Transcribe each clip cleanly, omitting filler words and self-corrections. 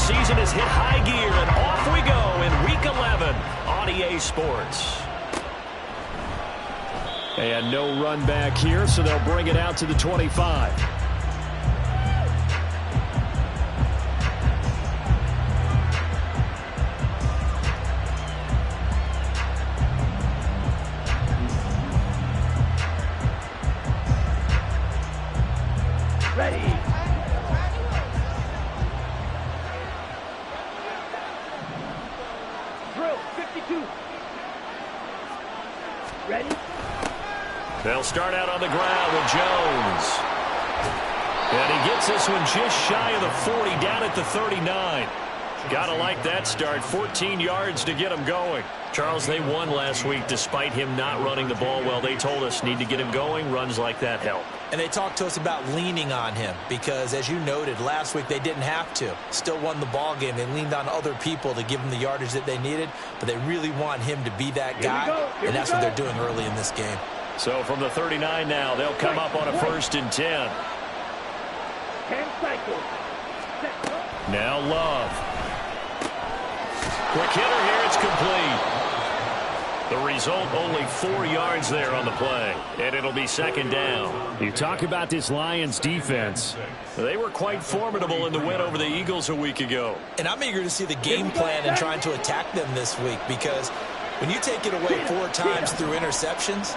season has hit high gear, and off we go in Week 11 on EA Sports. And no run back here, so they'll bring it out to the 25. Ready. Drill 52. Ready. They'll start out on the ground with Jones. And he gets this one just shy of the 40, down at the 39. Gotta like that start. 14 yards to get him going. Charles, they won last week despite him not running the ball well. They told us need to get him going. Runs like that help. And they talked to us about leaning on him because, as you noted, last week they didn't have to. Still won the ball game. They leaned on other people to give them the yardage that they needed, but they really want him to be that guy, and that's what they're doing early in this game. So from the 39 now, they'll come up on a 1st and 10. 10 cycles. Now Love. Quick hitter here, it's complete. The result, only 4 yards there on the play, and it'll be 2nd down. You talk about this Lions defense. They were quite formidable in the win over the Eagles a week ago. And I'm eager to see the game plan and trying to attack them this week because when you take it away 4 times through interceptions,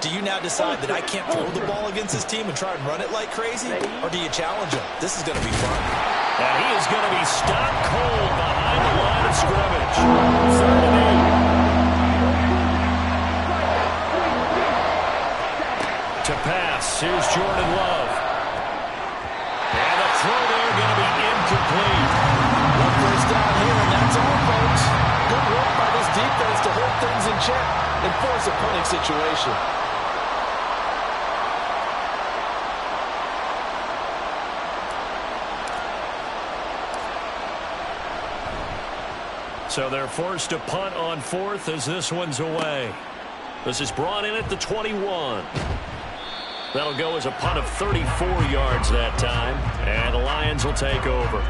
do you now decide that I can't throw the ball against this team and try and run it like crazy? Or do you challenge them? This is going to be fun. And he is going to be stopped cold behind the line of scrimmage. 3rd and 8. To pass, here's Jordan Love. And the throw there going to be incomplete. 1 first down here, and that's all, folks. Good work by this defense to hold things in check and force a punting situation. So they're forced to punt on 4th as this one's away. This is brought in at the 21. That'll go as a punt of 34 yards that time, and the Lions will take over.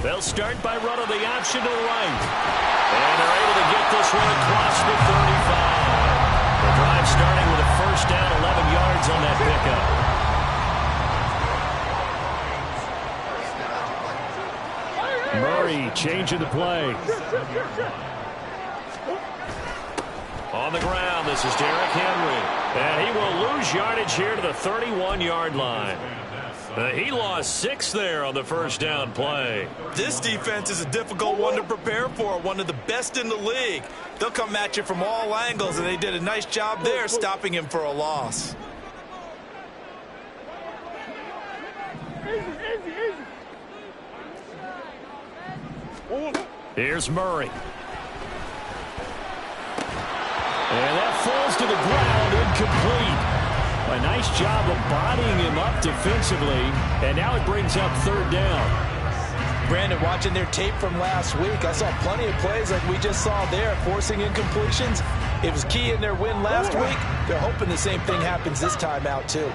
They'll start by running the option to the right. And they're able to get this one across the 35. The drive starting with a 1st down, 11 yards on that pickup. Murray changing the play. On the ground, this is Derrick Henry. And he will lose yardage here to the 31-yard line. He lost 6 there on the 1st down play. This defense is a difficult one to prepare for, one of the best in the league. They'll come at you from all angles, and they did a nice job there stopping him for a loss. Here's Murray. And that falls to the ground, incomplete. A nice job of bodying him up defensively, and now it brings up 3rd down. Brandon, watching their tape from last week, I saw plenty of plays like we just saw there, forcing incompletions. It was key in their win last week. They're hoping the same thing happens this time out, too.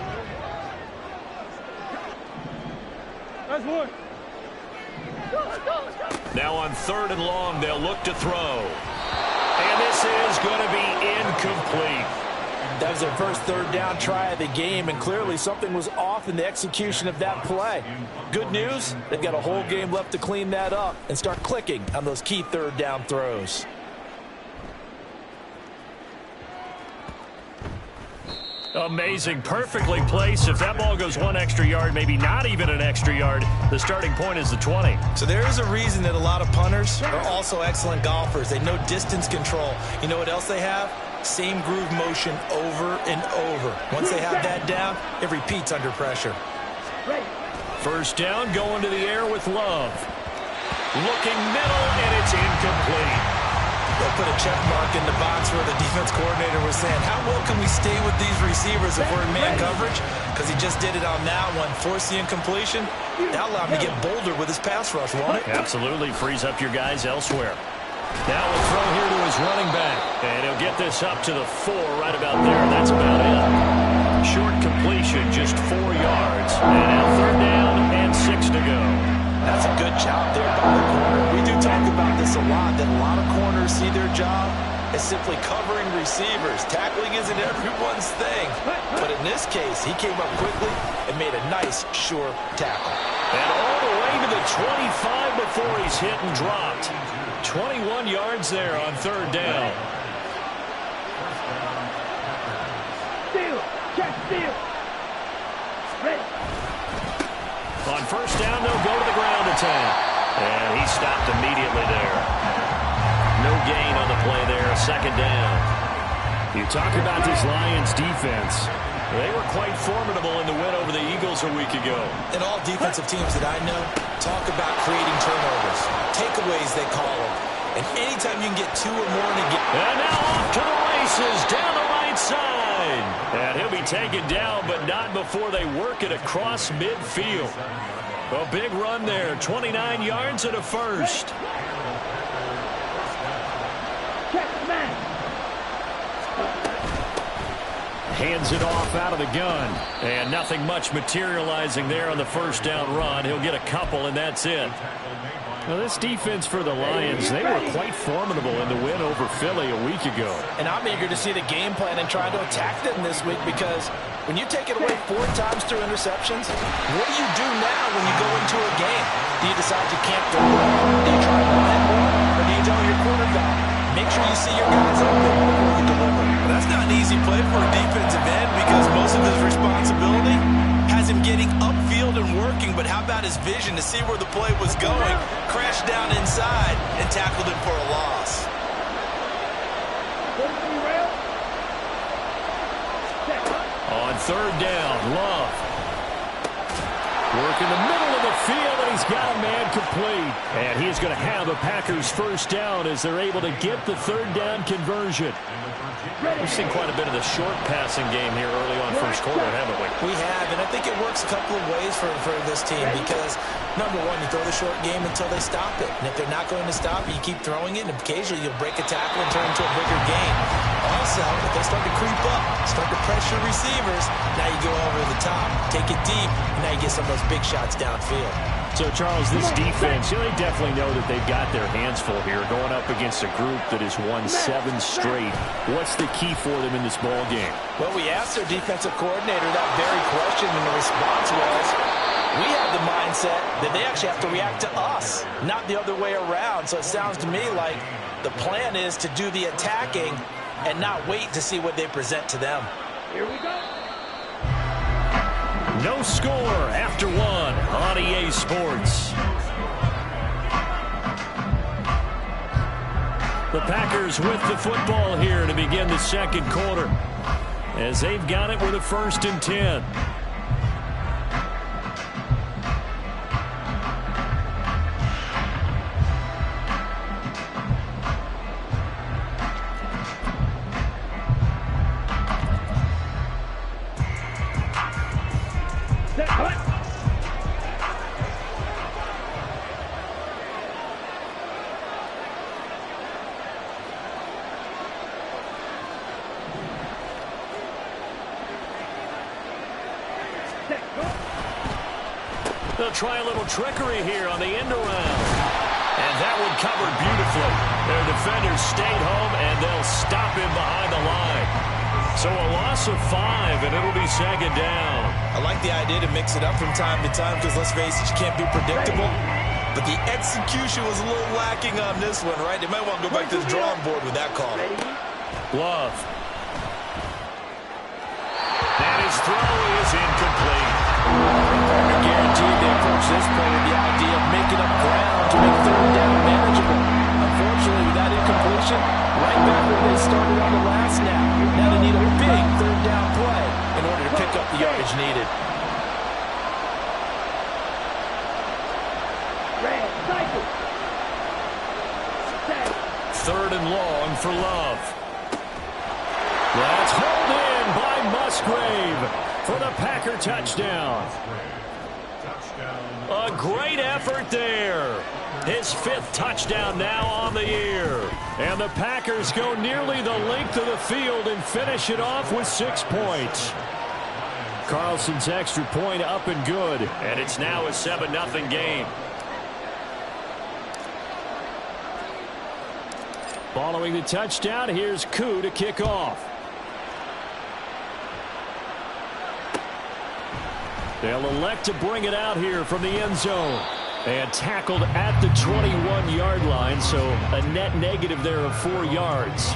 Now on 3rd and long, they'll look to throw. And this is going to be incomplete. That was their first 3rd down try of the game, and clearly something was off in the execution of that play. Good news, they've got a whole game left to clean that up and start clicking on those key 3rd down throws. Amazing, perfectly placed. If that ball goes 1 extra yard, maybe not even an extra yard, the starting point is the 20. So there is a reason that a lot of punters are also excellent golfers. They know distance control. You know what else they have? Same groove motion over and over. Once they have that down, it repeats under pressure. 1st down, going to the air with Love. Looking middle, and it's incomplete. They'll put it check mark in the box where the defense coordinator was saying, how well can we stay with these receivers if we're in man coverage? Because he just did it on that one. Force the incompletion. That allowed him to get bolder with his pass rush, won't it? Absolutely. Frees up your guys elsewhere. Now we'll throw here to his running back. And he'll get this up to the 4 right about there. That's about it. Short completion, just 4 yards. And now 3rd down and 6 to go. That's a good job there by the corner. We do talk about this a lot, that a lot of corners see their job as simply covering receivers. Tackling isn't everyone's thing. But in this case, he came up quickly and made a nice, sure tackle. And all the way to the 25 before he's hit and dropped. 21 yards there on 3rd down. Steal. Check steal. Ready. On 1st down, they'll go to the ground attack. And he stopped immediately there. No gain on the play there, 2nd down. You talk about this Lions defense. They were quite formidable in the win over the Eagles a week ago. And all defensive teams that I know talk about creating turnovers. Takeaways, they call them. And anytime you can get 2 or more in a game. And now off to the races down the right side. And he'll be taken down, but not before they work it across midfield. A big run there, 29 yards and a first. Check man. Hands it off out of the gun. And nothing much materializing there on the 1st down run. He'll get a couple, and that's it. Now, this defense for the Lions, they were quite formidable in the win over Philly a week ago. And I'm eager to see the game plan and try to attack them this week, because when you take it away 4 times through interceptions, what do you do now when you go into a game? Do you decide you can't throw it? Do you try to run it more? Or do you tell your quarterback, make sure you see your guys open before you deliver? Well, that's not an easy play for a defensive end, because most of his responsibility has him getting upfield and working, but how about his vision to see where the play was going, crashed down inside, and tackled him for a loss. On 3rd down, Love. Work in the middle of the field, and he's got a man complete. And he's going to have a Packers 1st down as they're able to get the 3rd down conversion. We've seen quite a bit of the short passing game here early on 1st quarter, haven't we? We have, and I think it works a couple of ways for this team, because, number one, you throw the short game until they stop it. And if they're not going to stop it, you keep throwing it, and occasionally you'll break a tackle and turn it into a bigger gain. Also, if they start to creep up, start to pressure receivers, now you go over the top, take it deep, and now you get some of those big shots downfield. So, Charles, this defense, they definitely know that they've got their hands full here, going up against a group that has won 7 straight. What's the key for them in this ball game? Well, we asked their defensive coordinator that very question, and the response was, we have the mindset that they actually have to react to us, not the other way around. So it sounds to me like the plan is to do the attacking and not wait to see what they present to them. Here we go. No score after 1 on EA Sports. The Packers with the football here to begin the 2nd quarter, as they've got it with a 1st and 10. They'll try a little trickery here on the end around. And that one covered beautifully. Their defenders stayed home, and they'll stop him behind the line. So a loss of 5, and it'll be 2nd down. I like the idea to mix it up from time to time, because let's face it, you can't be predictable. But the execution was a little lacking on this one, right? They might want to go back to the drawing board with that call. Love. And his throw is incomplete. I guaranteed they approached this play with the idea of making up ground to make 3rd down manageable. Unfortunately, with that incompletion, right back where they started on the last snap. Now they need a big 3rd down play in order to pick up the yardage needed. Red, cycle. Set. 3rd and long for Love. That's hauled in by Musgrave for the Packer touchdown. A great effort there. His 5th touchdown now on the year. And the Packers go nearly the length of the field and finish it off with 6 points. Carlson's extra point up and good. And it's now a 7-0 game. Following the touchdown, here's Koo to kick off. They'll elect to bring it out here from the end zone. And tackled at the 21-yard line, so a net negative there of 4 yards.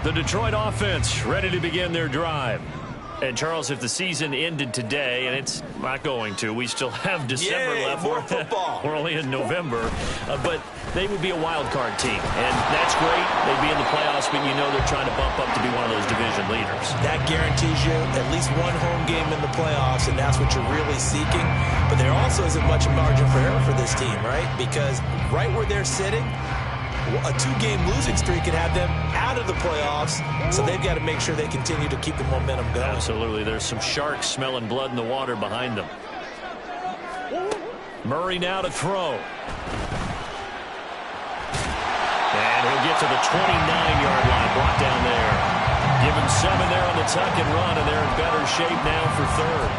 The Detroit offense ready to begin their drive. And, Charles, if the season ended today, and it's not going to, we still have December left. More football. We're only in November. But they would be a wild card team. And that's great. They'd be in the playoffs, but you know they're trying to bump up to be one of those division leaders. That guarantees you at least one home game in the playoffs, and that's what you're really seeking. But there also isn't much margin for error for this team, right? Because right where they're sitting, a 2-game losing streak could have them out of the playoffs, so they've got to make sure they continue to keep the momentum going. Absolutely. There's some sharks smelling blood in the water behind them. Murray now to throw. And he'll get to the 29-yard line, brought down there. Give him 7 there on the tuck and run, and they're in better shape now for 3rd.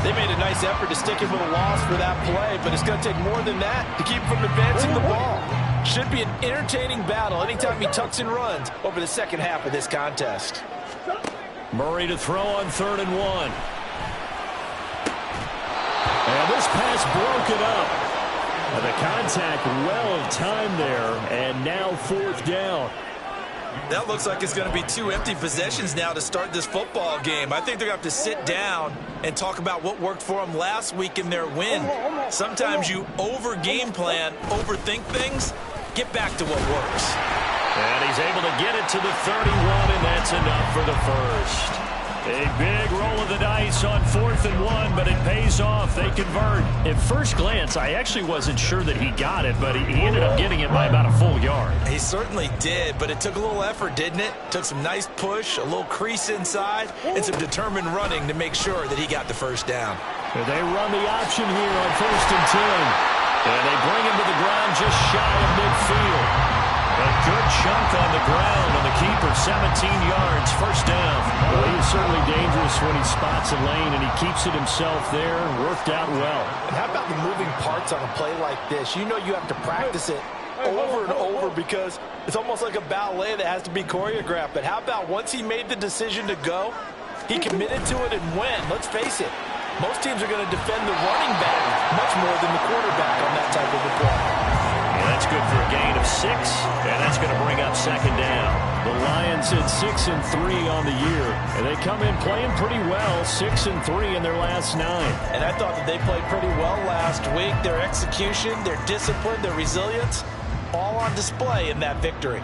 They made a nice effort to stick him with a loss for that play, but it's going to take more than that to keep him from advancing the ball. Should be an entertaining battle anytime he tucks and runs over the second half of this contest. Murray to throw on 3rd and 1. And this pass broken up. And the contact well timed there, and now 4th down. That looks like it's going to be 2 empty possessions now to start this football game. I think they're going to have to sit down and talk about what worked for them last week in their win. Sometimes you over-game plan, overthink things. Get back to what works. And he's able to get it to the 31, and that's enough for the first. A big roll of the dice on 4th and 1, but it pays off. They convert. At first glance, I actually wasn't sure that he got it, but he ended up getting it by about a full yard. He certainly did, but it took a little effort, didn't it? Took some nice push, a little crease inside, and some determined running to make sure that he got the first down. And they run the option here on 1st and 10. And they bring him to the ground just shy of midfield. A good chunk on the ground on the keeper, 17 yards, first down. Well, he is certainly dangerous when he spots a lane, and he keeps it himself there. Worked out well. And how about the moving parts on a play like this? You know you have to practice it over and over because it's almost like a ballet that has to be choreographed. But how about once he made the decision to go, he committed to it and went. Let's face it, most teams are going to defend the running back much more than the quarterback on that type of a play. And that's good for a gain of 6, and that's going to bring up 2nd down. The Lions at 6 and 3 on the year, and they come in playing pretty well, 6 and 3 in their last 9. And I thought that they played pretty well last week. Their execution, their discipline, their resilience, all on display in that victory.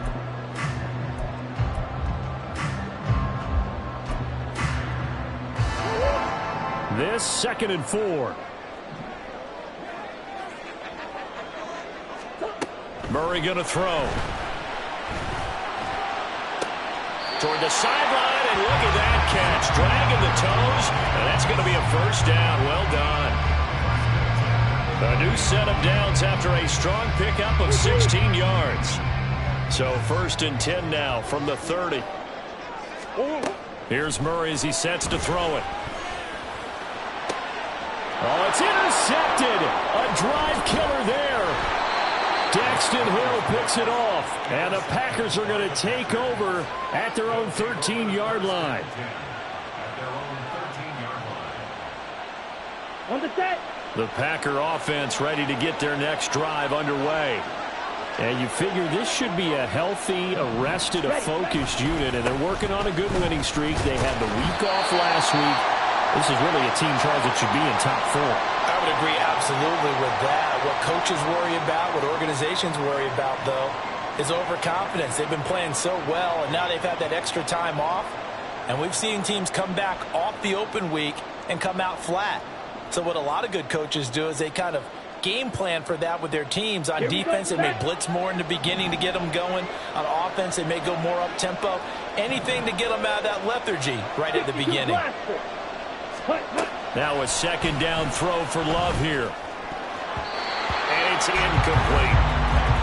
This 2nd and 4. Murray going to throw. Toward the sideline, and look at that catch. Dragging the toes, and that's going to be a first down. Well done. A new set of downs after a strong pickup of 16 yards. So 1st and 10 now from the 30. Here's Murray as he sets to throw it. Oh, it's intercepted. A drive killer there. Daxton Hill picks it off, and the Packers are going to take over at their own 13-yard line. On the set. The Packer offense ready to get their next drive underway. And you figure this should be a healthy, arrested, a focused unit, and they're working on a good winning streak. They had the week off last week. This is really a team, Charles, that should be in top 4. I would agree absolutely with that. What coaches worry about, what organizations worry about, though, is overconfidence. They've been playing so well, and now they've had that extra time off. And we've seen teams come back off the open week and come out flat. So what a lot of good coaches do is they kind of game plan for that with their teams. On defense, they may blitz more in the beginning to get them going. On offense, they may go more up-tempo. Anything to get them out of that lethargy right at the beginning. Now a second down throw for Love here. And it's incomplete.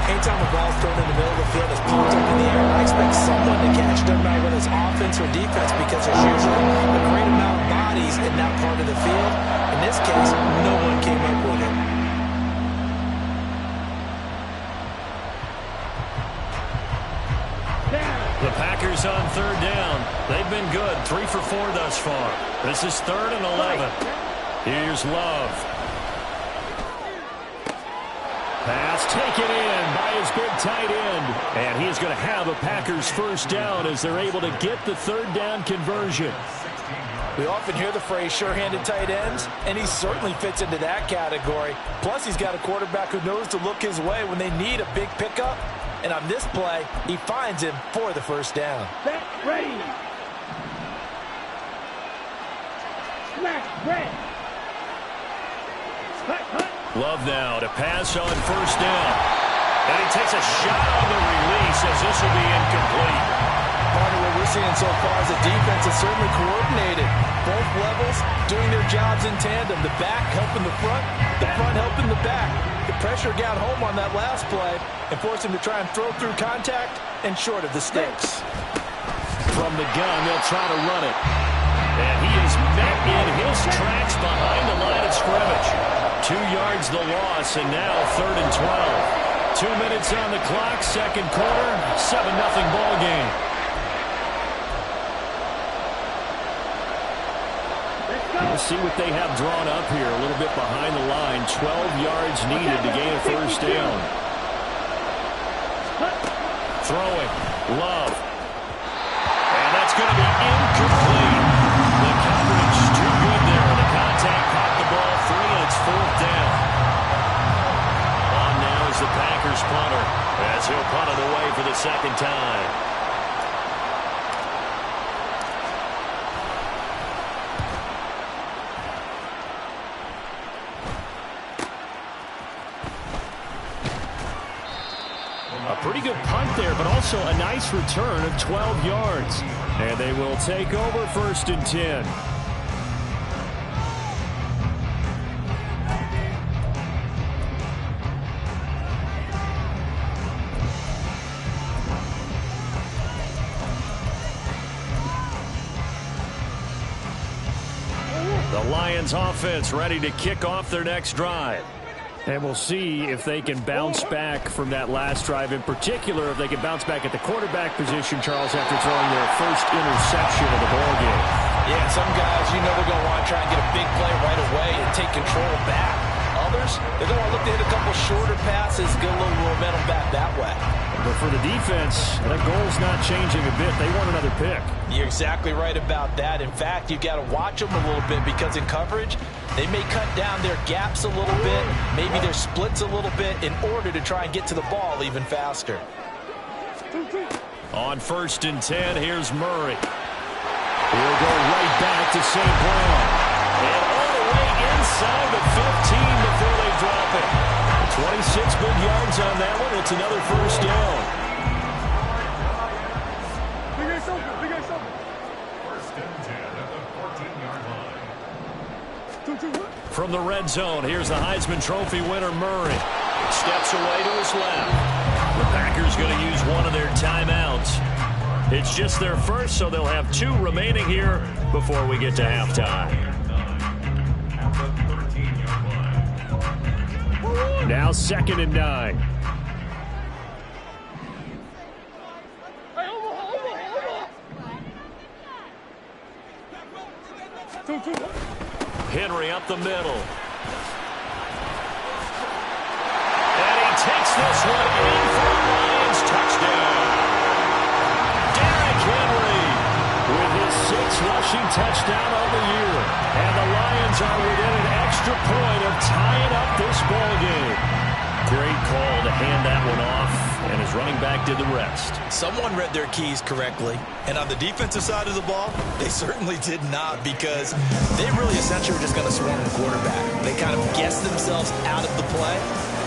Anytime the ball's thrown in the middle of the field, it's popped up in the air. I expect someone to catch it, no matter whether it's offense or defense, because there's usually a great amount of bodies in that part of the field. In this case, no one came up with it. The Packers on third down. They've been good, 3 for 4 thus far. This is 3rd and 11. Here's Love. Pass taken in by his big tight end. And he's going to have a Packers first down as they're able to get the third down conversion. We often hear the phrase sure-handed tight ends, and he certainly fits into that category. Plus, he's got a quarterback who knows to look his way when they need a big pickup. And on this play, he finds him for the first down. Back ready. Smash red. Love now to pass on first down. And he takes a shot on the release as this will be incomplete. Partner, what we're seeing so far is the defense is certainly coordinated. Both levels doing their jobs in tandem. The back helping the front helping the back. The pressure got home on that last play and forced him to try and throw through contact and short of the sticks. From the gun, they'll try to run it. And he is met in his tracks behind the line of scrimmage. 2 yards the loss, and now 3rd and 12. 2 minutes on the clock, second quarter, 7-0 ball game. Let's see what they have drawn up here. A little bit behind the line. 12 yards needed to gain a first down. Throwing. Love. And that's going to be incomplete. The coverage too good there. The contact caught the ball free, and it's 4th down. On now is the Packers punter as he'll punt it away for the second time. Pretty good punt there, but also a nice return of 12 yards. And they will take over 1st and 10. The Lions offense ready to kick off their next drive. And we'll see if they can bounce back from that last drive. In particular, if they can bounce back at the quarterback position, Charles, after throwing their first interception of the ballgame. Yeah, some guys, you know they're going to want to try and get a big play right away and take control back. Others, they're going to look to hit a couple shorter passes, get a little momentum back that way. But for the defense, that goal's not changing a bit. They want another pick. You're exactly right about that. In fact, you've got to watch them a little bit because in coverage, they may cut down their gaps a little bit, maybe their splits a little bit in order to try and get to the ball even faster. On 1st and 10, here's Murray. He'll go right back to St. Brown. And all the way inside the 15 before they drop it. 26 big yards on that one. It's another first down. Big ass open. 1st and 10 at the 14-yard line. From the red zone, here's the Heisman Trophy winner, Murray. Steps away to his left. The Packers going to use one of their timeouts. It's just their first, so they'll have 2 remaining here before we get to halftime. Now 2nd and 9. Henry up the middle. And he takes this one in for a Lions touchdown. Derrick Henry with his 6th rushing touchdown of the year. And the Lions are within an extra point of tying up this ball game. Great call to hand that one off, and his running back did the rest. Someone read their keys correctly, and on the defensive side of the ball, they certainly did not, because they really essentially were just going to swarm the quarterback. They kind of guessed themselves out of the play,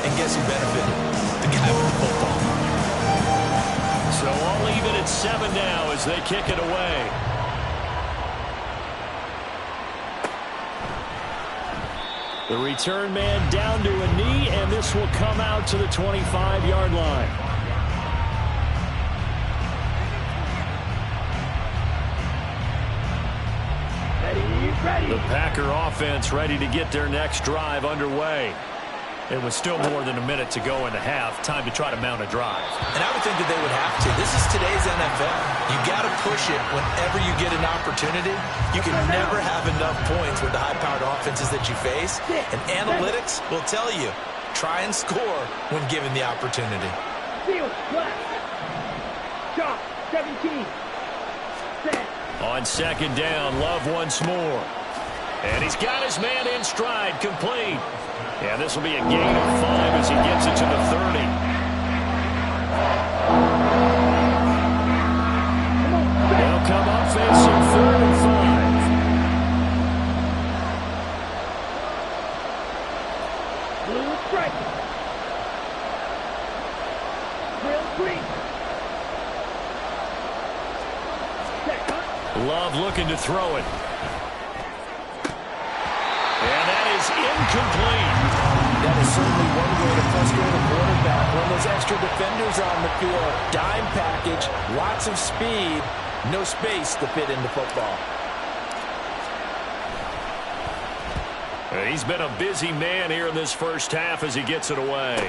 and guess who benefited? The guy with the football. So all even at 7 now as they kick it away. The return man down to a knee, and this will come out to the 25-yard line. The Packer offense ready to get their next drive underway. It was still more than a minute to go in the half. Time to try to mount a drive. And I would think that they would have to. This is today's NFL. You got to push it whenever you get an opportunity. You can never have enough points with the high-powered offenses that you face. And analytics will tell you, try and score when given the opportunity. Field left. Shot 17. Set. On second down, Love once more. And he's got his man in stride, complete. Yeah, this will be a gain of 5 as he gets it to the 30. They'll come up facing 3rd and 5. Blue strike. Real green. Set. Love looking to throw it. And that is incomplete. That is certainly one way to frustrate a quarterback. When those extra defenders on the field, dime package, lots of speed, no space to fit into football. He's been a busy man here in this first half as he gets it away.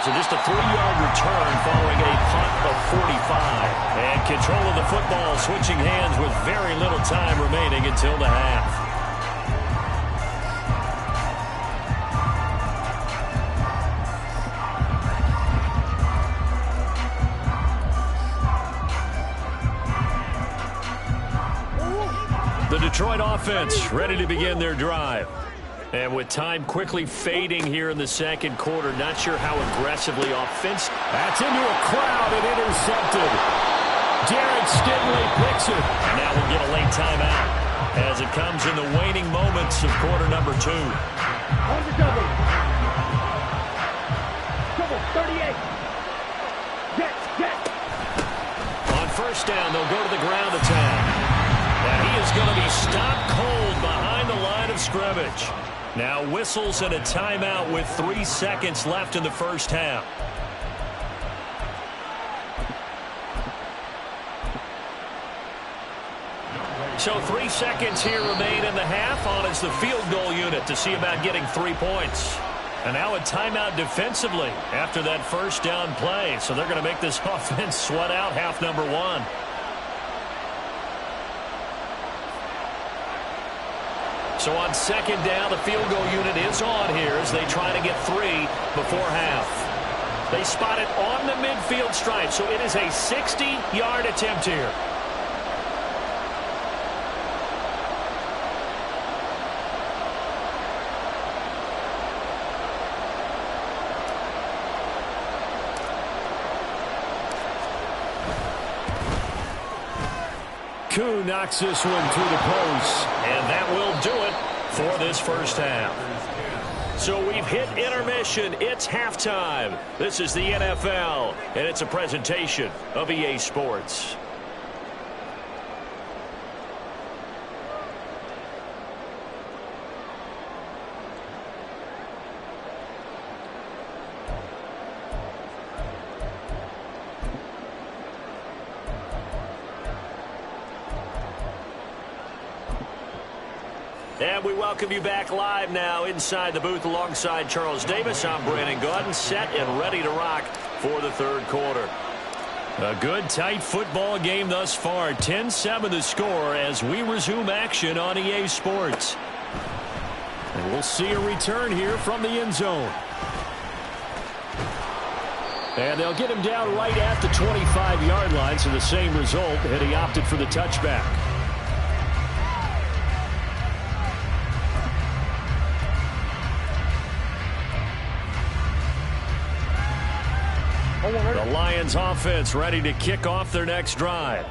So just a 3-yard return following a punt of 45. And control of the football switching hands with very little time remaining until the half. The Detroit offense ready to begin their drive. And with time quickly fading here in the second quarter, not sure how aggressively offensive. That's into a crowd and intercepted. Jared Stingley picks it. And now we'll get a late timeout as it comes in the waning moments of quarter number 2. On the double. Double 38. Get. On first down, they'll go to the ground attack. And he is going to be stopped cold behind the line of scrimmage. Now whistles and a timeout with 3 seconds left in the first half. So 3 seconds here remain in the half. On is the field goal unit to see about getting 3 points. And now a timeout defensively after that first down play. So they're going to make this offense sweat out half number 1. So on second down, the field goal unit is on here as they try to get 3 before half. They spot it on the midfield stripe, so it is a 60-yard attempt here. Koo knocks this one through the post. And that will do it for this first half. So we've hit intermission. It's halftime. This is the NFL, and it's a presentation of EA Sports. And we welcome you back live now inside the booth alongside Charles Davis. I'm Brandon Gaudin, set and ready to rock for the third quarter. A good, tight football game thus far. 10-7 the score as we resume action on EA Sports. And we'll see a return here from the end zone. And they'll get him down right at the 25-yard line, so the same result, and he opted for the touchback. The Lions offense ready to kick off their next drive.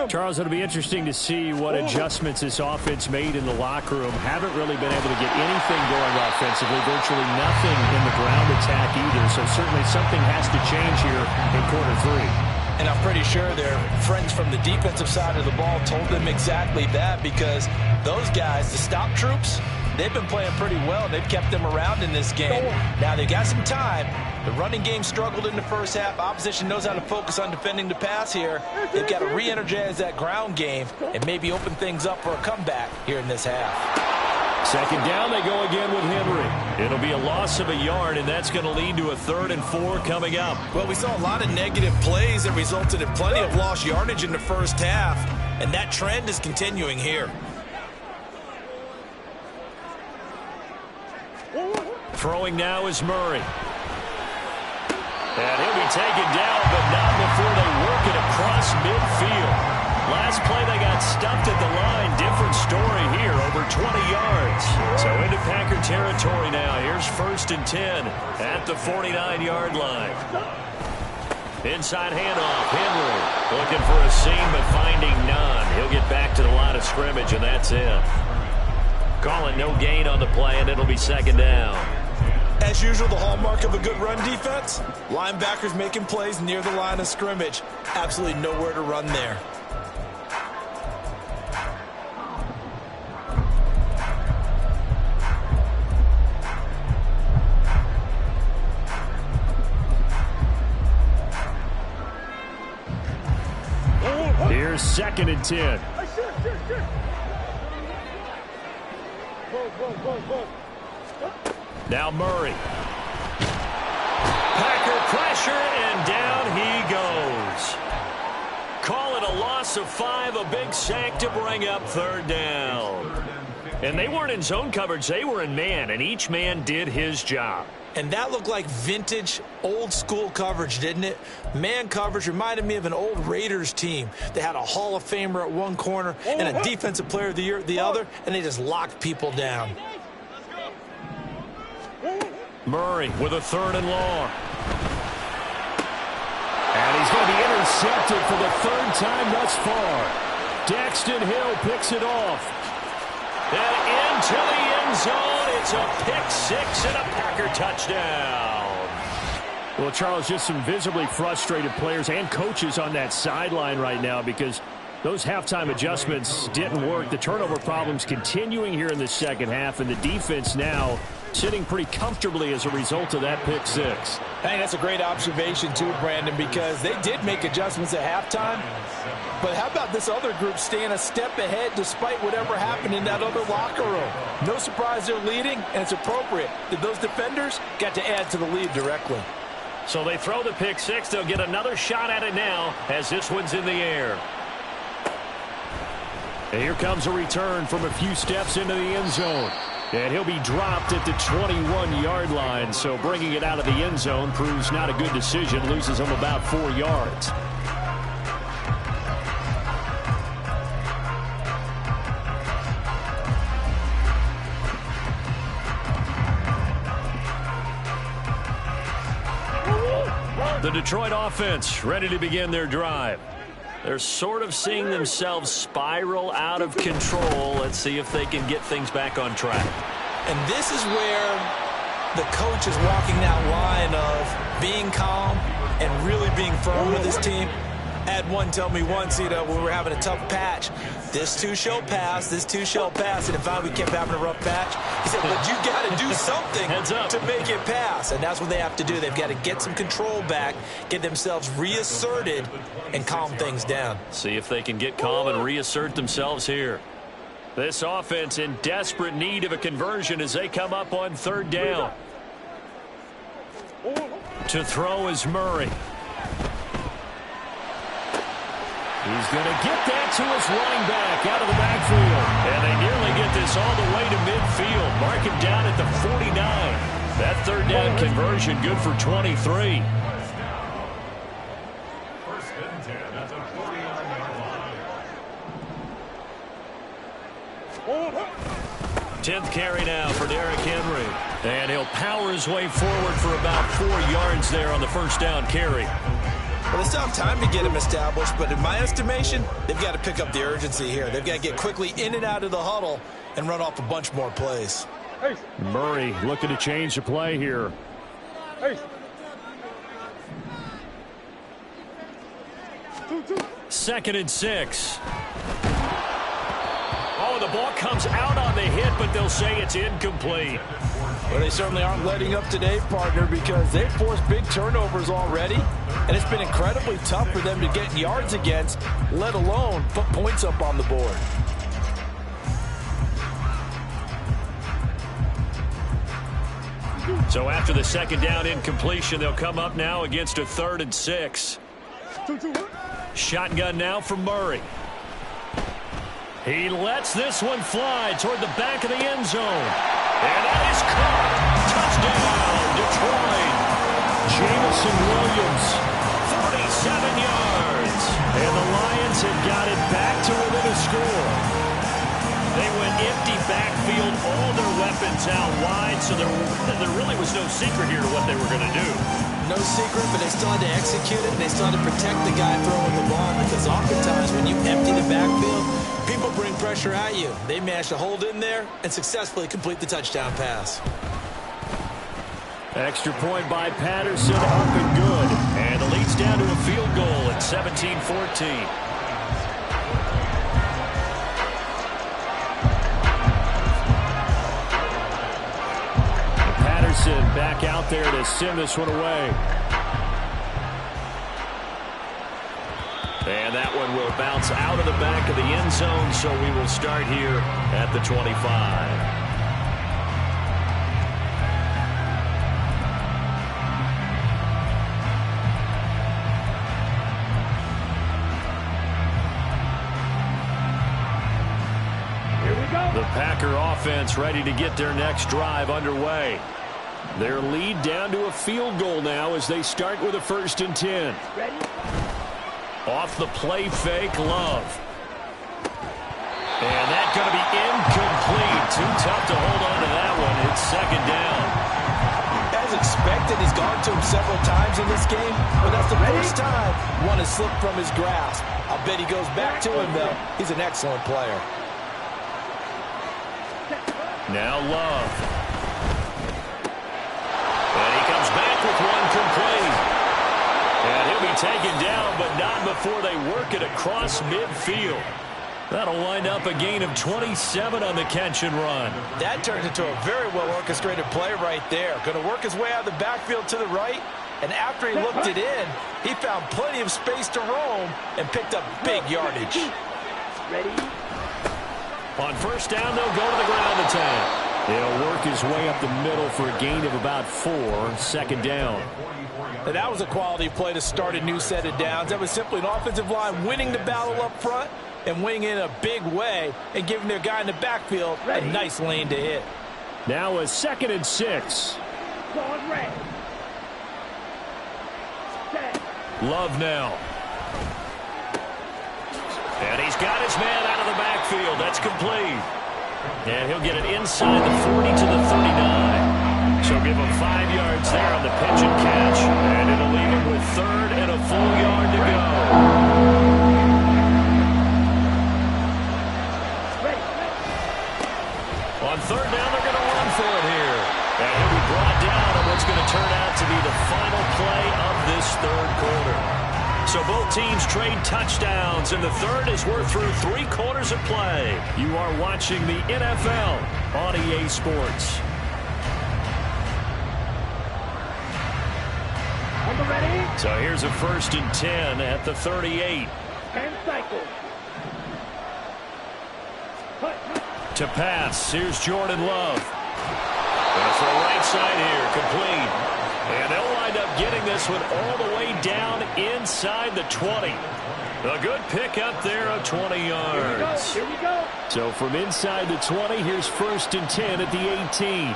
Charles, it'll be interesting to see what adjustments this offense made in the locker room. Haven't really been able to get anything going offensively, virtually nothing in the ground attack either. So certainly something has to change here in quarter three. And I'm pretty sure their friends from the defensive side of the ball told them exactly that, because those guys, the stop troops, they've been playing pretty well. They've kept them around in this game. Now they've got some time. The running game struggled in the first half. Opposition knows how to focus on defending the pass here. They've got to re-energize that ground game and maybe open things up for a comeback here in this half. Second down, they go again with Henry. It'll be a loss of a yard, and that's going to lead to a 3rd and 4 coming up. Well, we saw a lot of negative plays that resulted in plenty of lost yardage in the first half, and that trend is continuing here. Throwing now is Murray. And he'll be taken down, but not before they work it across midfield. Last play, they got stuffed at the line. Different story here, over 20 yards. So into Packer territory now. Here's 1st and 10 at the 49-yard line. Inside handoff, Henry looking for a seam, but finding none. He'll get back to the line of scrimmage, and that's it. Call it no gain on the play, and it'll be 2nd down. As usual, the hallmark of a good run defense, linebackers making plays near the line of scrimmage. Absolutely nowhere to run there. Here's 2nd and 10. Now Murray. Packer pressure, and down he goes. Call it a loss of 5, a big sack to bring up 3rd down. And they weren't in zone coverage, they were in man, and each man did his job. And that looked like vintage, old-school coverage, didn't it? Man coverage reminded me of an old Raiders team. They had a Hall of Famer at one corner and a Defensive Player of the Year at the other, and they just locked people down. Murray with a 3rd and long. And he's going to be intercepted for the 3rd time thus far. Daxton Hill picks it off. And into the end zone. It's a pick 6 and a Packer touchdown. Well, Charles, just some visibly frustrated players and coaches on that sideline right now because those halftime adjustments didn't work. The turnover problems continuing here in the second half, and the defense now sitting pretty comfortably as a result of that pick 6. I think that's a great observation too, Brandon, because they did make adjustments at halftime. But how about this other group staying a step ahead despite whatever happened in that other locker room? No surprise they're leading, and it's appropriate that those defenders got to add to the lead directly. So they throw the pick 6. They'll get another shot at it now as this one's in the air. And here comes a return from a few steps into the end zone. And he'll be dropped at the 21-yard line. So bringing it out of the end zone proves not a good decision. Loses him about 4 yards. The Detroit offense ready to begin their drive. They're sort of seeing themselves spiral out of control. Let's see if they can get things back on track. And this is where the coach is walking that line of being calm and really being firm with his team. I had one tell me once, when we were having a tough patch, this too shall pass, this too shall pass, and finally we kept having a rough patch. He said, but you got to do something to make it pass, and that's what they have to do. They've got to get some control back, get themselves reasserted, and calm things down. See if they can get calm and reassert themselves here. This offense in desperate need of a conversion as they come up on 3rd down. To throw is Murray. He's going to get that to his running back out of the backfield. And they nearly get this all the way to midfield. Mark him down at the 49. That 3rd down conversion good for 23. First and 10 at the 49-yard line. 10th carry now for Derrick Henry. And he'll power his way forward for about 4 yards there on the first down carry. Well, they still have time to get him established, but in my estimation, they've got to pick up the urgency here. They've got to get quickly in and out of the huddle and run off a bunch more plays. Murray looking to change the play here. Second and 6. Oh, the ball comes out on the hit, but they'll say it's incomplete. Well, they certainly aren't letting up today, partner, because they've forced big turnovers already, and it's been incredibly tough for them to get yards against, let alone put points up on the board. So after the second down incompletion, they'll come up now against a 3rd and 6. Shotgun now from Murray. He lets this one fly toward the back of the end zone. And that is caught. Touchdown, Detroit. Jamison Williams. 47 yards. And the Lions have got it back to within a score. They went empty backfield, all their weapons out wide, so there really was no secret here to what they were going to do. No secret, but they still had to execute it, and they still had to protect the guy throwing the ball, because oftentimes when you empty the backfield, people bring pressure at you. They managed to hold in there and successfully complete the touchdown pass. Extra point by Patterson, up and good. And the lead's down to a field goal at 17-14. Patterson back out there to send this one away. And that one will bounce out of the back of the end zone, so we will start here at the 25. The Packer offense ready to get their next drive underway. Their lead down to a field goal now as they start with a 1st and 10. Ready? Off the play fake, Love. And that's going to be incomplete. Too tough to hold on to that one. It's 2nd down. As expected, he's gone to him several times in this game, but that's the first time one has slipped from his grasp. I'll bet he goes back to him, though. He's an excellent player. Now Love. And he comes back with one complete. And he'll be taken down, but not before they work it across midfield. That'll wind up a gain of 27 on the catch and run. That turns into a very well-orchestrated play right there. Going to work his way out of the backfield to the right, and after he looked it in, he found plenty of space to roam and picked up big yardage. Ready? On 1st down, they'll go to the ground attack. He'll work his way up the middle for a gain of about 4, 2nd down. And that was a quality play to start a new set of downs. That was simply an offensive line winning the battle up front and winning in a big way and giving their guy in the backfield a nice lane to hit. Now a 2nd and 6. Ball red. Set. Love now. And he's got his man out of the backfield. That's complete. And he'll get it inside the 40 to the 39. So give him 5 yards there on the pitch and catch. And it'll leave him with 3rd and a full yard to go. On 3rd down, they're going to run for it here. And he'll be brought down on what's going to turn out to be the final play of this 3rd quarter. So both teams trade touchdowns, and the 3rd as we're through 3 quarters of play. You are watching the NFL on EA Sports. On the ready? So here's a 1st and 10 at the 38. 10 cycles. To pass, here's Jordan Love. And for a right side here, complete. And they'll wind up getting this one all the way down inside the 20. A good pickup there of 20 yards. Here we go. So from inside the 20, here's 1st and 10 at the 18.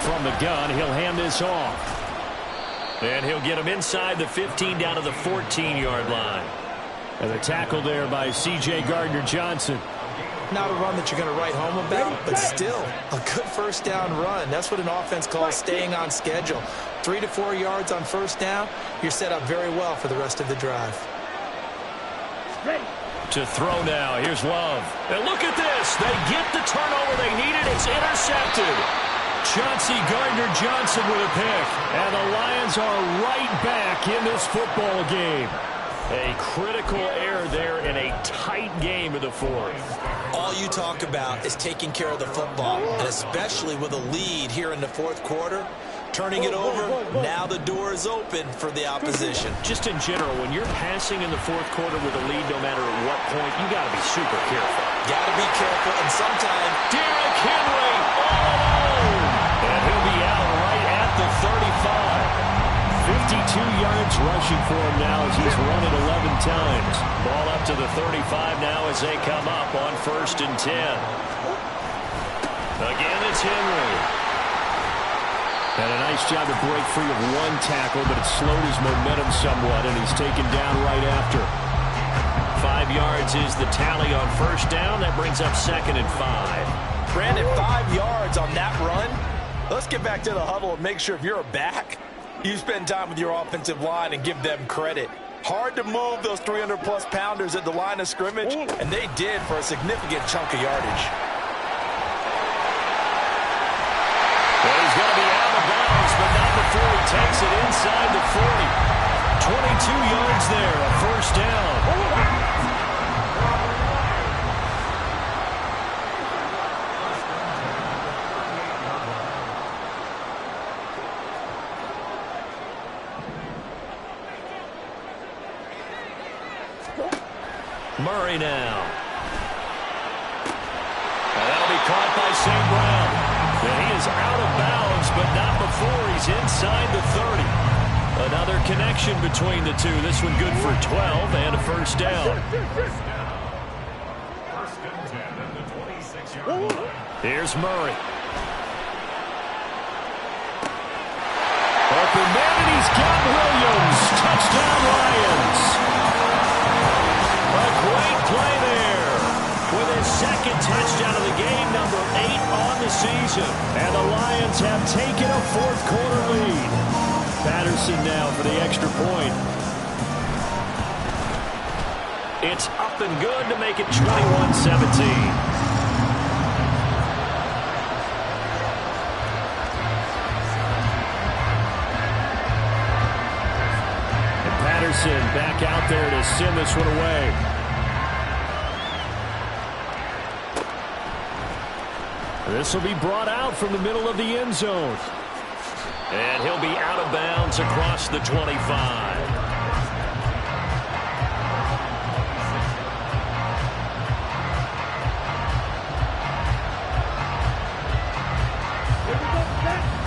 From the gun, he'll hand this off. And he'll get him inside the 15 down to the 14-yard line. And the tackle there by C.J. Gardner-Johnson. Not a run that you're going to write home about, but still a good first down run. That's what an offense calls staying on schedule. 3 to 4 yards on first down, you're set up very well for the rest of the drive. Ready. To throw now. Here's Love. And look at this. They get the turnover they needed. It's intercepted. Chauncey Gardner-Johnson with a pick. And the Lions are right back in this football game. A critical error there in a tight game in the fourth. All you talk about is taking care of the football, and especially with a lead here in the fourth quarter. Turning it over, now the door is open for the opposition. Just in general, when you're passing in the fourth quarter with a lead, no matter at what point, you got to be super careful. Got to be careful, and sometimes Derrick Henry all alone. And he'll be out right at the 35. 52 yards rushing for him now as he's run it 11 times. Ball up to the 35 now as they come up on 1st and 10. Again, it's Henry. And a nice job to break free of one tackle, but it slowed his momentum somewhat, and he's taken down right after. 5 yards is the tally on first down. That brings up 2nd and 5. Brandon, 5 yards on that run. Let's get back to the huddle and make sure if you're a back, you spend time with your offensive line and give them credit. Hard to move those 300-plus pounders at the line of scrimmage, and they did for a significant chunk of yardage. Well, he's going to be out of bounds, but not before he takes it inside the 40. 22 yards there, a first down. Murray now. And that'll be caught by St. Brown. And he is out of bounds, but not before he's inside the 30. Another connection between the two. This one good for 12 and a first down. First and 10 at the 26-yard line. Here's Murray. Open man, and he's got Williams. Touchdown, Lions. A great play there with his second touchdown of the game, number 8 on the season. And the Lions have taken a fourth quarter lead. Patterson now for the extra point. It's up and good to make it 21-17. Patterson back out there to send this one away. This will be brought out from the middle of the end zone. And he'll be out of bounds across the 25.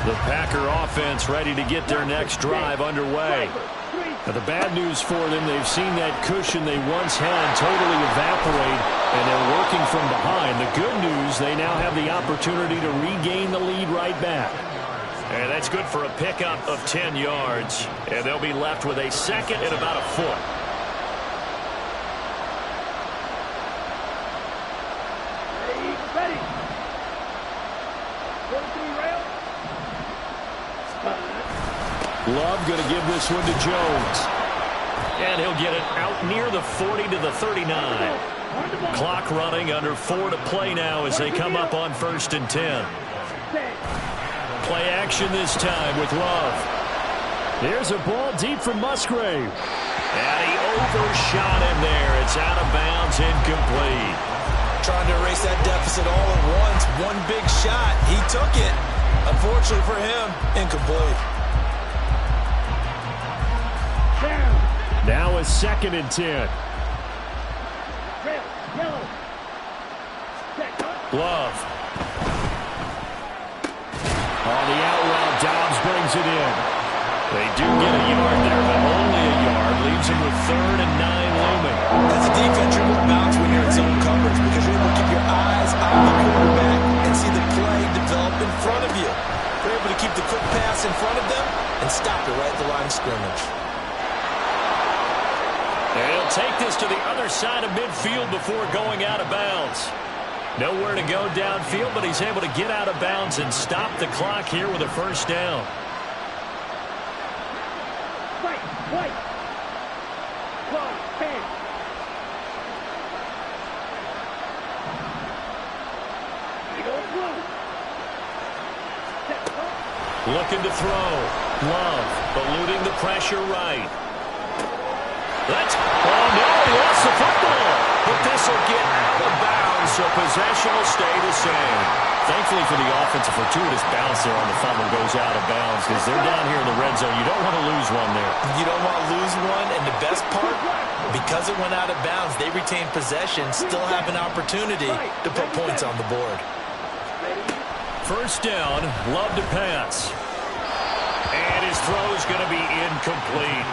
The Packer offense ready to get their next drive underway. Now, the bad news for them, they've seen that cushion they once had totally evaporate, and they're working from behind. The good news, they now have the opportunity to regain the lead right back. And that's good for a pickup of 10 yards. And they'll be left with a second and about a foot. Ready. 43 rail. Love going to give this one to Jones. And he'll get it out near the 40 to the 39. Clock running, under 4 to play now as they come up on 1st and 10. Play action this time with Love. There's a ball deep from Musgrave. And he overshot him there. It's out of bounds, incomplete. trying to erase that deficit all at once. One big shot. He took it. Unfortunately for him, incomplete. Now a 2nd and 10. Red, yellow. Love. On the out route, Dobbs brings it in. They do get a yard there, but only a yard. Leaves him with 3rd and 9 looming. As a defense, you're going to bounce when you're in zone coverage because you're able to keep your eyes on the quarterback and see the play develop in front of you. You're able to keep the quick pass in front of them and stop it right at the line of scrimmage. And he'll take this to the other side of midfield before going out of bounds. Nowhere to go downfield, but he's able to get out of bounds and stop the clock here with a first down. White. Clock, 10. You go blue. Set up. Looking to throw. Love eluding the pressure right. Oh no, he lost the football. But this will get out of bounds, so possession will stay the same. Thankfully for the offense, a fortuitous bounce there on the fumble goes out of bounds because they're down here in the red zone. You don't want to lose one there. You don't want to lose one, and the best part, because it went out of bounds, they retain possession, still have an opportunity to put points on the board. First down, Love to pass. And his throw is going to be incomplete.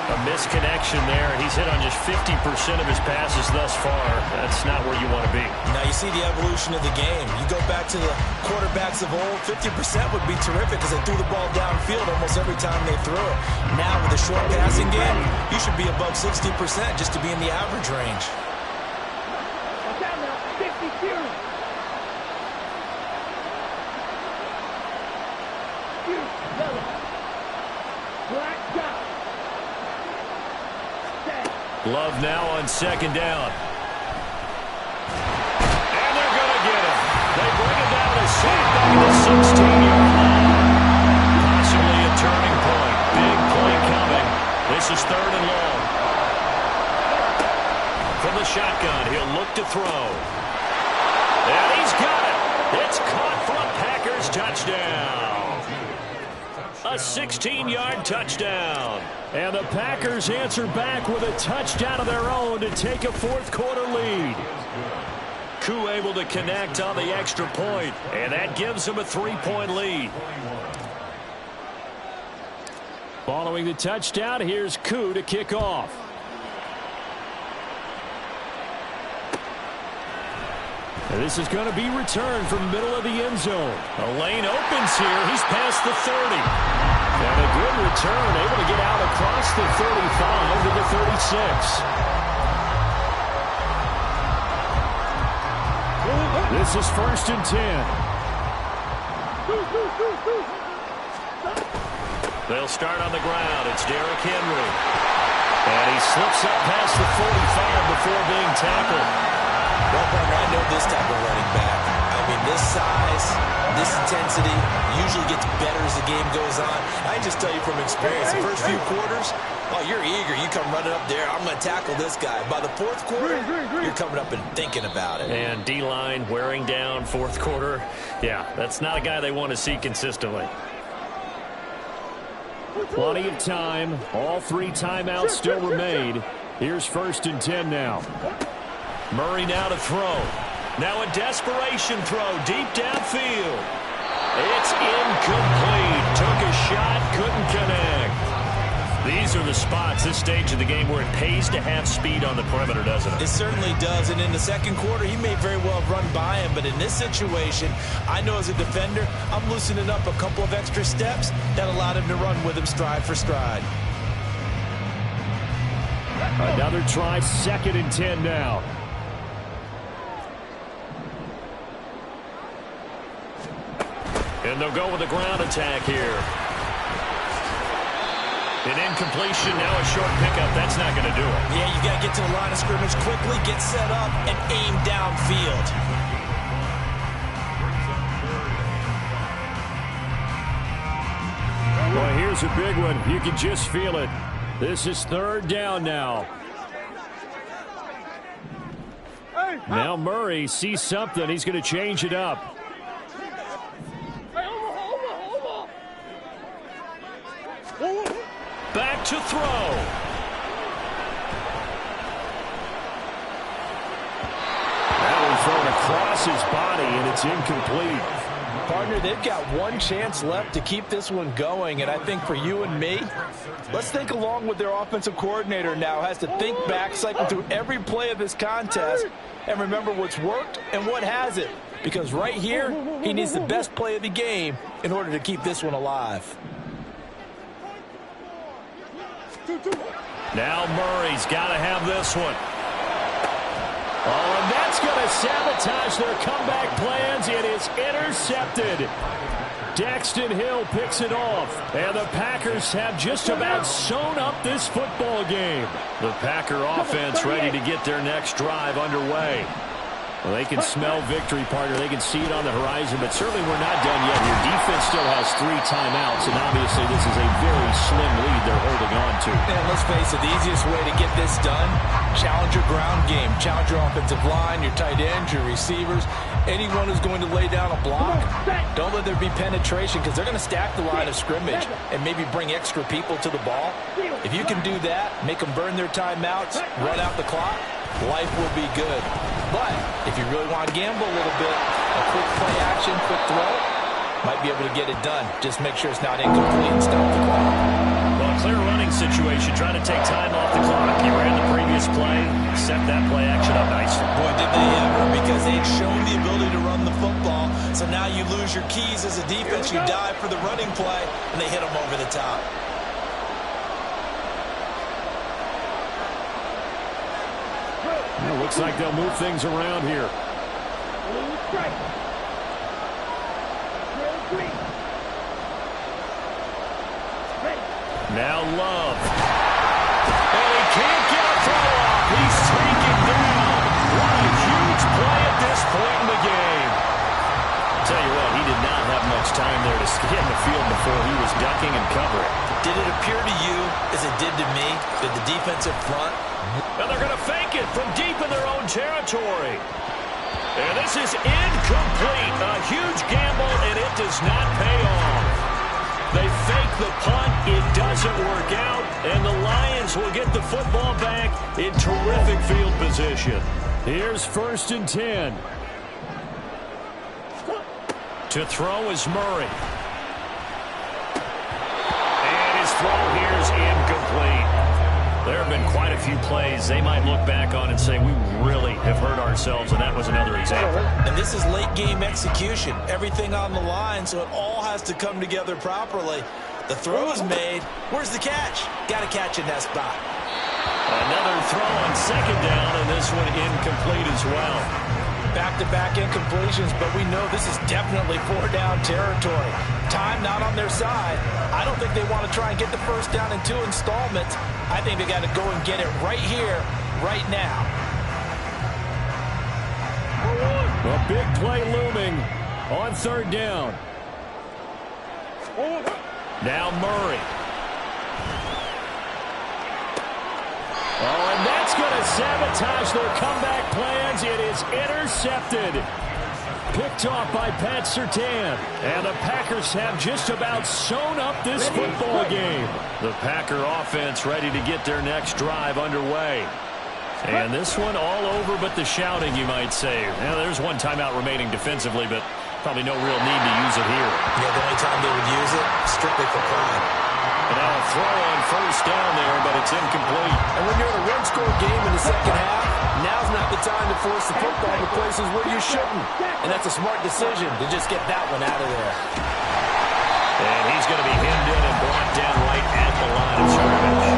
A misconnection there. He's hit on just 50% of his passes thus far. That's not where you want to be. Now you see the evolution of the game. You go back to the quarterbacks of old, 50% would be terrific because they threw the ball downfield almost every time they threw it. Now with a short passing game, you should be above 60% just to be in the average range. Down now, 52. Yellow. Black dot. Love now on second down. And they're going to get him. They bring it down to safe back at the 16-yard line. Possibly a turning point. Big play coming. This is third and long. From the shotgun, he'll look to throw. And he's got it. It's caught for a Packers touchdown. A 16-yard touchdown. And the Packers answer back with a touchdown of their own to take a fourth-quarter lead. Koo able to connect on the extra point, and that gives him a 3-point lead. Following the touchdown, here's Koo to kick off. And this is going to be returned from the middle of the end zone. A lane opens here. He's past the 30. And a good return, able to get out across the 35 to the 36. This is first and 10. They'll start on the ground. It's Derrick Henry. And he slips up past the 45 before being tackled. Well, partner, I know this type of running back. I mean, this size, this intensity usually gets better as the game goes on. I can just tell you from experience, the first few quarters, oh, you're eager. You come running up there, I'm going to tackle this guy. By the fourth quarter, you're coming up and thinking about it. And D-line wearing down fourth quarter. Yeah, that's not a guy they want to see consistently. Plenty of time. All three timeouts still remain. Here's first and 10 now. Murray now to throw. Now a desperation throw deep downfield. It's incomplete. Took a shot, couldn't connect. These are the spots, this stage of the game, where it pays to have speed on the perimeter, doesn't it? It certainly does, and in the second quarter, he may very well have run by him, but in this situation, I know as a defender, I'm loosening up a couple of extra steps that allowed him to run with him stride for stride. Another try, second and 10 now. And they'll go with a ground attack here. An incompletion, now a short pickup. That's not going to do it. Yeah, you got to get to the line of scrimmage quickly, get set up, and aim downfield. Well, here's a big one. You can just feel it. This is third down now. Now Murray sees something. He's going to change it up. Back to throw. That one thrown across his body, and it's incomplete. Partner, they've got one chance left to keep this one going, and I think for you and me, let's think along with their offensive coordinator now. Has to think back, cycle through every play of this contest, and remember what's worked and what hasn't. Because right here, he needs the best play of the game in order to keep this one alive. Now Murray's got to have this one. Oh, and that's going to sabotage their comeback plans. It is intercepted. Daxton Hill picks it off. And the Packers have just about sewn up this football game. The Packer offense ready to get their next drive underway. Well, they can smell victory, partner. They can see it on the horizon, but certainly we're not done yet here. Defense still has 3 timeouts, and obviously this is a very slim lead they're holding on to. And let's face it, the easiest way to get this done, challenge your ground game. Challenge your offensive line, your tight ends, your receivers, anyone who's going to lay down a block. Don't let there be penetration because they're going to stack the line of scrimmage and maybe bring extra people to the ball. If you can do that, make them burn their timeouts, run out the clock, life will be good. But if you really want to gamble a little bit, a quick play action, quick throw, might be able to get it done. Just make sure it's not incomplete and stop the clock. Well, clear running situation, trying to take time off the clock. You ran the previous play, set that play action up nicely. Boy, did they ever, because they'd shown the ability to run the football. So now you lose your keys as a defense. You dive for the running play, and they hit them over the top. It looks like they'll move things around here. Now Love. And he can't get a throw off. He's taken down. What a huge play at this point in the game. Tell you what, he did not have much time there to get in the field before he was ducking and covering. Did it appear to you, as it did to me, that the defensive front... And they're going to fake it from deep in their own territory. And this is incomplete. A huge gamble, and it does not pay off. They fake the punt. It doesn't work out. And the Lions will get the football back in terrific field position. Here's 1st and 10. To throw is Murray. And his throw here is incomplete. There have been quite a few plays they might look back on and say, we really have hurt ourselves, and that was another example. And this is late-game execution. Everything on the line, so it all has to come together properly. The throw is made. Where's the catch? Got to catch in that spot. Another throw on 2nd down, and this one incomplete as well. Back-to-back incompletions, but we know this is definitely 4-down territory. Time not on their side. I don't think they want to try and get the 1st down in 2 installments. I think they got to go and get it right here, right now. A big play looming on 3rd down. Now Murray. Oh, and that's going to sabotage their comeback plans. It is intercepted. Picked off by Pat Surtain. And the Packers have just about sewn up this football game. The Packer offense ready to get their next drive underway. And this one all over but the shouting, you might say. Now, there's one timeout remaining defensively, but probably no real need to use it here. Yeah, the only time they would use it, strictly for pride. And now a throw on 1st down there, but it's incomplete. And when you're in a run-score game in the 2nd half, now's not the time to force the football to places where you shouldn't. And that's a smart decision to just get that one out of there. And he's going to be hemmed in and brought down right at the line of scrimmage.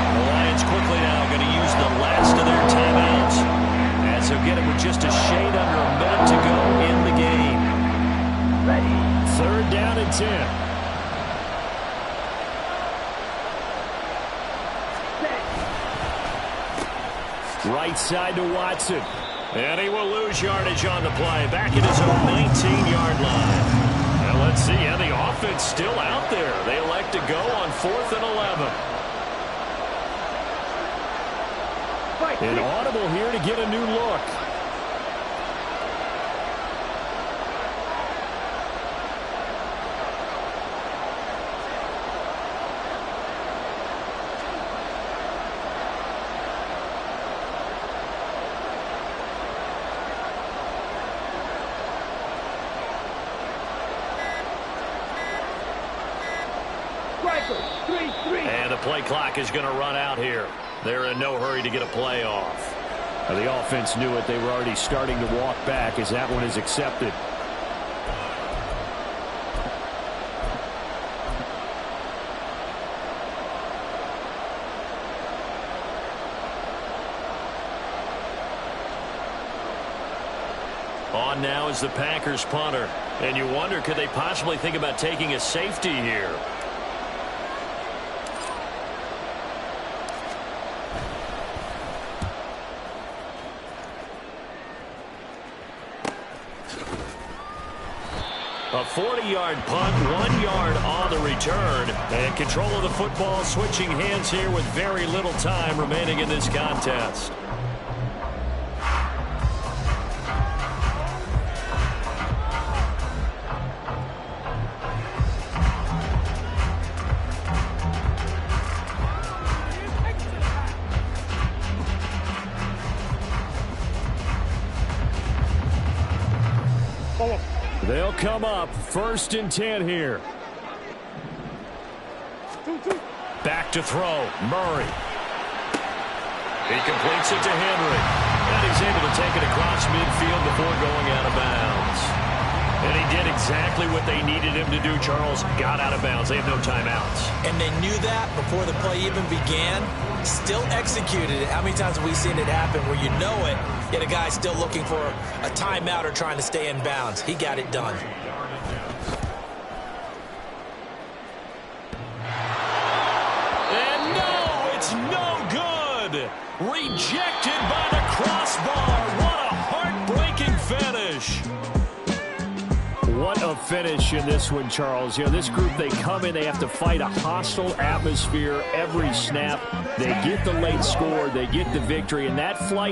The Lions quickly now going to use the last of their timeouts, as he'll get it with just a shade under a minute to go in the game. 3rd down and 10. Right side to Watson. And he will lose yardage on the play. Back at his own 19-yard line. Now let's see how the offense still out there. They elect to go on 4th and 11. An audible here to get a new look. And the play clock is going to run out here. They're in no hurry to get a play off. Now, the offense knew it. They were already starting to walk back as that one is accepted. On now is the Packers punter. And you wonder, could they possibly think about taking a safety here? A 40-yard punt, 1 yard on the return. And control of the football switching hands here with very little time remaining in this contest. They'll come up 1st and 10 here. Back to throw. Murray. He completes it to Henry. And he's able to take it across midfield before going out of bounds. And he did exactly what they needed him to do, Charles. Got out of bounds. They have no timeouts. And they knew that before the play even began. Still executed it. How many times have we seen it happen where you know it, yet a guy still looking for a timeout or trying to stay in bounds? He got it done. And no, it's no good. Rejected by the crossbar. What a heartbreaking finish. What a finish in this one, Charles. You know, this group, they come in, they have to fight a hostile atmosphere every snap. They get the late score, they get the victory, and that flight